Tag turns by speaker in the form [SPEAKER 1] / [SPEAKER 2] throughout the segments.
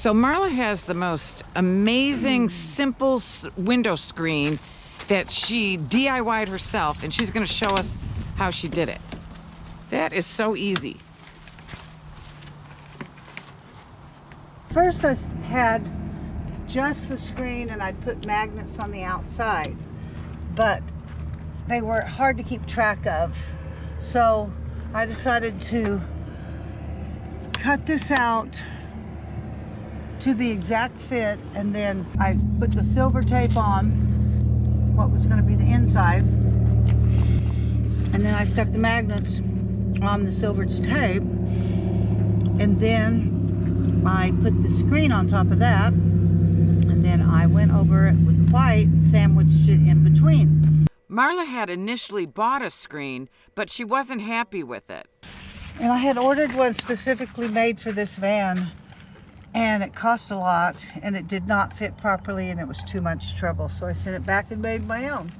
[SPEAKER 1] So Marla has the most amazing, simple window screen that she DIY'd herself, and she's gonna show us how she did it. That is so easy.
[SPEAKER 2] First I had just the screen and I'd put magnets on the outside, but they were hard to keep track of. So I decided to cut this out to the exact fit, and then I put the silver tape on what was going to be the inside, and then I stuck the magnets on the silver tape, and then I put the screen on top of that, and then I went over it with the white and sandwiched it in between.
[SPEAKER 1] Marla had initially bought a screen, but she wasn't happy with it.
[SPEAKER 2] And I had ordered one specifically made for this van, and it cost a lot, and it did not fit properly, and it was too much trouble. So I sent it back and made my own.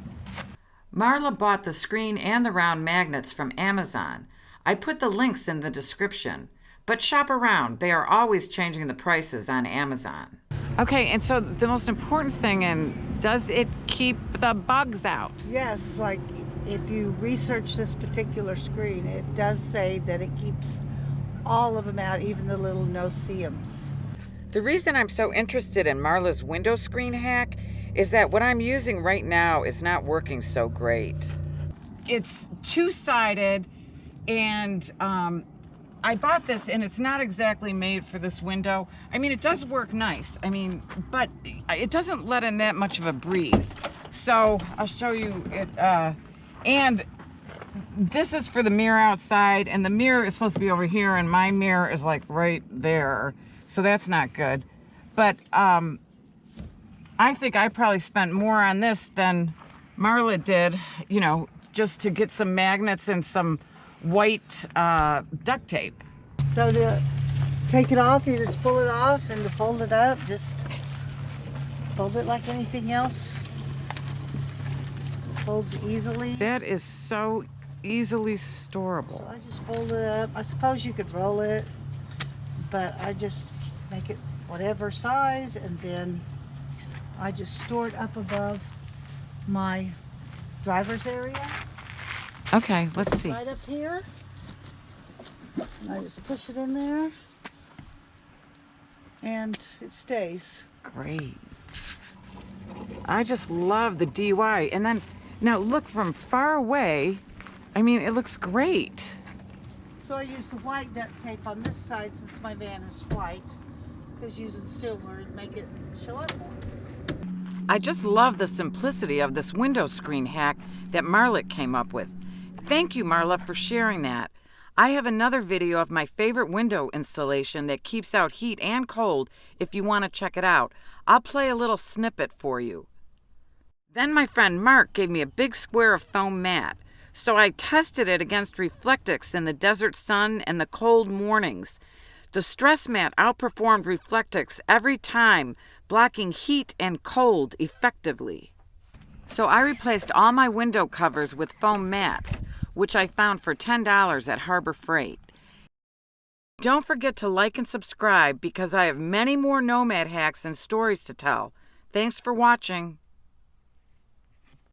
[SPEAKER 1] Marla bought the screen and the round magnets from Amazon. I put the links in the description, but shop around. They are always changing the prices on Amazon. Okay, and so the most important thing, does it keep the bugs out?
[SPEAKER 2] Yes, like if you research this particular screen, it does say that it keeps all of them out, even the little no-see-ums.
[SPEAKER 1] The reason I'm so interested in Marla's window screen hack is that what I'm using right now is not working so great. It's two-sided, and I bought this, and it's not exactly made for this window. I mean, it does work nice. I mean, but it doesn't let in that much of a breeze. So I'll show you it. And this is for the mirror outside, and the mirror is supposed to be over here, and my mirror is like right there. So that's not good. But I think I probably spent more on this than Marla did, you know, just to get some magnets and some white duct tape.
[SPEAKER 2] So to take it off, you just pull it off, and to fold it up, just fold it like anything else. It folds easily.
[SPEAKER 1] That is so easily storable.
[SPEAKER 2] So I just fold it up. I suppose you could roll it, but I just make it whatever size, and then I just store it up above my driver's area.
[SPEAKER 1] Okay, let's see.
[SPEAKER 2] Right up here. And I just push it in there, and it stays.
[SPEAKER 1] Great. I just love the DIY. And then, now look from far away, I mean, it looks great.
[SPEAKER 2] So I use the white duct tape on this side since my van is white, because using silver would make it show up more.
[SPEAKER 1] I just love the simplicity of this window screen hack that Marla came up with. Thank you, Marla, for sharing that. I have another video of my favorite window installation that keeps out heat and cold if you want to check it out. I'll play a little snippet for you. Then my friend Mark gave me a big square of foam mat. So I tested it against Reflectix in the desert sun and the cold mornings. The stress mat outperformed Reflectix every time, blocking heat and cold effectively. So I replaced all my window covers with foam mats, which I found for $10 at Harbor Freight. Don't forget to like and subscribe because I have many more nomad hacks and stories to tell. Thanks for watching.